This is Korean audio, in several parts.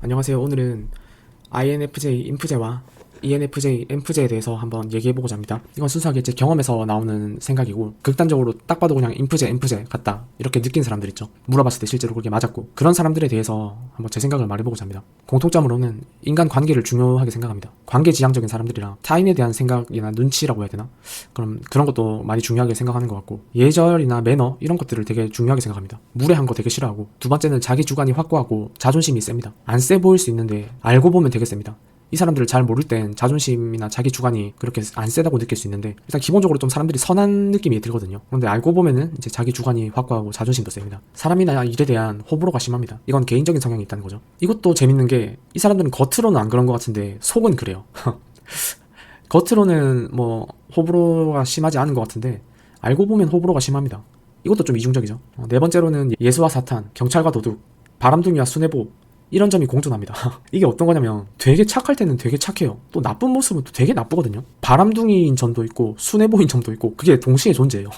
안녕하세요. 오늘은 INFJ 인프제와 ENFJ 엠프제에 대해서 한번 얘기해보고자 합니다. 이건 순수하게 제 경험에서 나오는 생각이고, 극단적으로 딱 봐도 그냥 인프제 엠프제 같다 이렇게 느낀 사람들 있죠. 물어봤을 때 실제로 그게 맞았고, 그런 사람들에 대해서 한번 제 생각을 말해보고자 합니다. 공통점으로는 인간 관계를 중요하게 생각합니다. 관계지향적인 사람들이랑 타인에 대한 생각이나 눈치라고 해야 되나? 그럼 그런 것도 많이 중요하게 생각하는 것 같고, 예절이나 매너 이런 것들을 되게 중요하게 생각합니다. 무례한 거 되게 싫어하고, 두 번째는 자기 주관이 확고하고 자존심이 셉니다. 안 세 보일 수 있는데 알고 보면 되게 셉니다. 이 사람들을 잘 모를 땐 자존심이나 자기 주관이 그렇게 안 세다고 느낄 수 있는데, 일단 기본적으로 좀 사람들이 선한 느낌이 들거든요. 그런데 알고 보면은 이제 자기 주관이 확고하고 자존심도 셉니다. 사람이나 일에 대한 호불호가 심합니다. 이건 개인적인 성향이 있다는 거죠. 이것도 재밌는 게, 이 사람들은 겉으로는 안 그런 것 같은데 속은 그래요. 겉으로는 뭐 호불호가 심하지 않은 것 같은데 알고 보면 호불호가 심합니다. 이것도 좀 이중적이죠. 네 번째로는 예수와 사탄, 경찰과 도둑, 바람둥이와 수뇌보, 이런 점이 공존합니다. 이게 어떤 거냐면, 되게 착할 때는 되게 착해요. 또 나쁜 모습은 또 되게 나쁘거든요. 바람둥이인 점도 있고 수뇌보인 점도 있고, 그게 동시에 존재해요.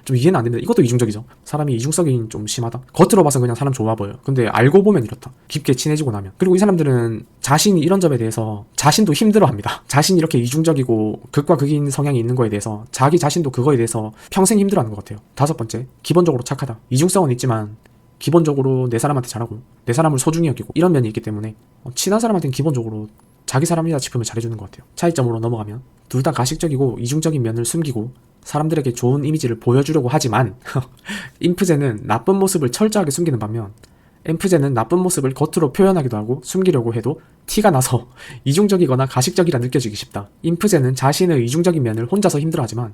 좀 이해는 안 됩니다. 이것도 이중적이죠. 사람이 이중성이 좀 심하다. 겉으로 봐서 그냥 사람 좋아 보여요. 근데 알고 보면 이렇다. 깊게 친해지고 나면. 그리고 이 사람들은 자신이 이런 점에 대해서 자신도 힘들어합니다. 자신이 이렇게 이중적이고 극과 극인 성향이 있는 거에 대해서 자기 자신도 그거에 대해서 평생 힘들어하는 것 같아요. 다섯 번째, 기본적으로 착하다. 이중성은 있지만 기본적으로 내 사람한테 잘하고, 내 사람을 소중히 여기고, 이런 면이 있기 때문에 친한 사람한테는 기본적으로 자기 사람이다 싶으면 잘해주는 것 같아요. 차이점으로 넘어가면, 둘 다 가식적이고 이중적인 면을 숨기고 사람들에게 좋은 이미지를 보여주려고 하지만 인프제는 나쁜 모습을 철저하게 숨기는 반면, 엠프제는 나쁜 모습을 겉으로 표현하기도 하고 숨기려고 해도 티가 나서 이중적이거나 가식적이라 느껴지기 쉽다. 인프제는 자신의 이중적인 면을 혼자서 힘들어하지만,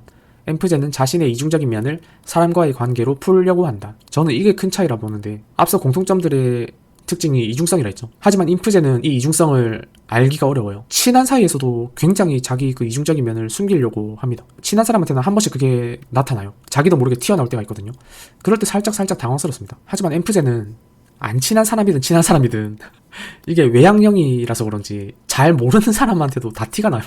엠프제는 자신의 이중적인 면을 사람과의 관계로 풀려고 한다. 저는 이게 큰 차이라 보는데, 앞서 공통점들의 특징이 이중성이라 했죠. 하지만 인프제는 이 이중성을 알기가 어려워요. 친한 사이에서도 굉장히 자기 그 이중적인 면을 숨기려고 합니다. 친한 사람한테는 한 번씩 그게 나타나요. 자기도 모르게 튀어나올 때가 있거든요. 그럴 때 살짝 당황스럽습니다. 하지만 엠프제는 안 친한 사람이든 친한 사람이든 이게 외향형이라서 그런지 잘 모르는 사람한테도 다 티가 나요.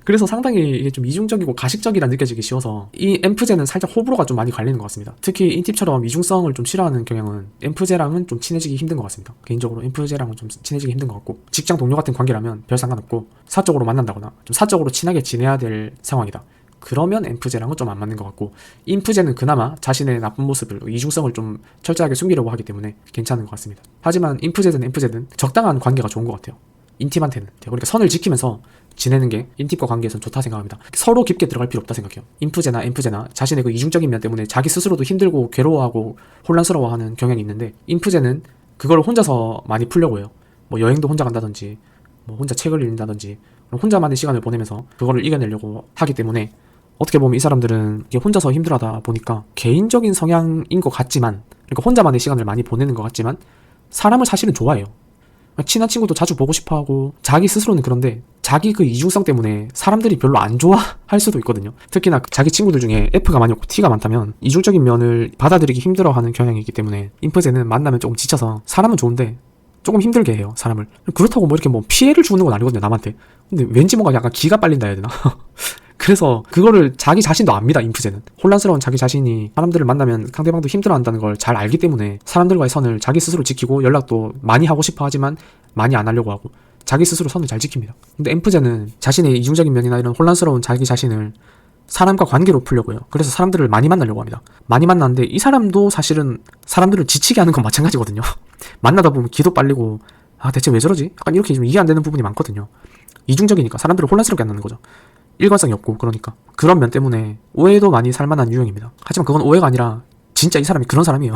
그래서 상당히 이게 좀 이중적이고 가식적이라 느껴지기 쉬워서 이 엠프제는 살짝 호불호가 좀 많이 갈리는 것 같습니다. 특히 인팁처럼 이중성을 좀 싫어하는 경향은 엠프제랑은 좀 친해지기 힘든 것 같습니다. 개인적으로 엠프제랑은 좀 친해지기 힘든 것 같고, 직장 동료 같은 관계라면 별 상관없고, 사적으로 만난다거나 좀 사적으로 친하게 지내야 될 상황이다, 그러면 엠프제랑은 좀 안 맞는 것 같고, 인프제는 그나마 자신의 나쁜 모습을, 이중성을 좀 철저하게 숨기려고 하기 때문에 괜찮은 것 같습니다. 하지만 인프제든 엠프제든 적당한 관계가 좋은 것 같아요. 인팁한테는. 그러니까 선을 지키면서 지내는 게 인팁과 관계에서는 좋다 생각합니다. 서로 깊게 들어갈 필요 없다 생각해요. 인프제나 엠프제나 자신의 그 이중적인 면 때문에 자기 스스로도 힘들고 괴로워하고 혼란스러워하는 경향이 있는데, 인프제는 그걸 혼자서 많이 풀려고 해요. 뭐 여행도 혼자 간다든지, 뭐 혼자 책을 읽는다든지, 혼자만의 시간을 보내면서 그거를 이겨내려고 하기 때문에, 어떻게 보면 이 사람들은 이게 혼자서 힘들어하다 보니까 개인적인 성향인 것 같지만, 그러니까 혼자만의 시간을 많이 보내는 것 같지만 사람을 사실은 좋아해요. 친한 친구도 자주 보고 싶어하고, 자기 스스로는 그런데 자기 그 이중성 때문에 사람들이 별로 안 좋아할 수도 있거든요. 특히나 자기 친구들 중에 F가 많이 없고 T가 많다면 이중적인 면을 받아들이기 힘들어하는 경향이 있기 때문에, 인프제는 만나면 조금 지쳐서 사람은 좋은데 조금 힘들게 해요, 사람을. 그렇다고 뭐 이렇게 뭐 피해를 주는 건 아니거든요, 남한테. 근데 왠지 뭔가 약간 기가 빨린다 해야 되나? 그래서 그거를 자기 자신도 압니다, 인프제는. 혼란스러운 자기 자신이 사람들을 만나면 상대방도 힘들어한다는 걸 잘 알기 때문에 사람들과의 선을 자기 스스로 지키고, 연락도 많이 하고 싶어 하지만 많이 안 하려고 하고, 자기 스스로 선을 잘 지킵니다. 근데 엠프제는 자신의 이중적인 면이나 이런 혼란스러운 자기 자신을 사람과 관계로 풀려고 해요. 그래서 사람들을 많이 만나려고 합니다. 많이 만나는데 이 사람도 사실은 사람들을 지치게 하는 건 마찬가지거든요. 만나다 보면 기도 빨리고, 아 대체 왜 저러지? 약간 이렇게 좀 이해 안 되는 부분이 많거든요. 이중적이니까 사람들을 혼란스럽게 한다는 거죠. 일관성이 없고, 그러니까 그런 면 때문에 오해도 많이 살만한 유형입니다. 하지만 그건 오해가 아니라 진짜 이 사람이 그런 사람이에요.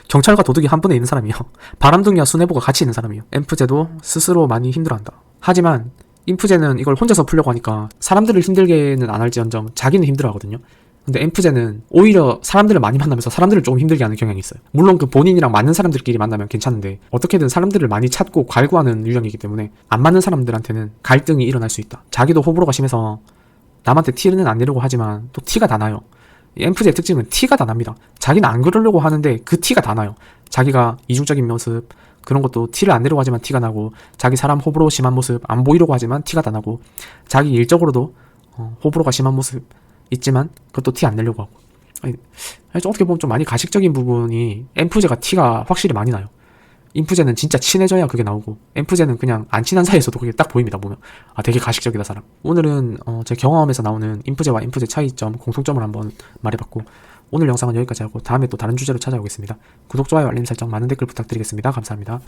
경찰과 도둑이 한 분에 있는 사람이에요. 바람둥이와 수뇌보가 같이 있는 사람이에요. 엠프제도 스스로 많이 힘들어한다. 하지만 인프제는 이걸 혼자서 풀려고 하니까 사람들을 힘들게는 안 할지언정 자기는 힘들어하거든요. 근데 엠프제는 오히려 사람들을 많이 만나면서 사람들을 조금 힘들게 하는 경향이 있어요. 물론 그 본인이랑 맞는 사람들끼리 만나면 괜찮은데, 어떻게든 사람들을 많이 찾고 갈구하는 유형이기 때문에 안 맞는 사람들한테는 갈등이 일어날 수 있다. 자기도 호불호가 심해서 남한테 티는 안 내려고 하지만 또 티가 다 나요. 엠프제의 특징은 티가 다 납니다. 자기는 안 그러려고 하는데 그 티가 다 나요. 자기가 이중적인 모습, 그런 것도 티를 안 내려고 하지만 티가 나고, 자기 사람 호불호 심한 모습 안 보이려고 하지만 티가 다 나고, 자기 일적으로도 호불호가 심한 모습 있지만 그것도 티 안 내려고 하고. 아니, 어떻게 보면 좀 많이 가식적인 부분이 엠프제가 티가 확실히 많이 나요. 인프제는 진짜 친해져야 그게 나오고 엠프제는 그냥 안 친한 사이에서도 그게 딱 보입니다. 보면 아 되게 가식적이다 사람. 오늘은 제 경험에서 나오는 인프제와 엠프제 차이점, 공통점을 한번 말해봤고 오늘 영상은 여기까지 하고 다음에 또 다른 주제로 찾아오겠습니다. 구독, 좋아요, 알림 설정, 많은 댓글 부탁드리겠습니다. 감사합니다.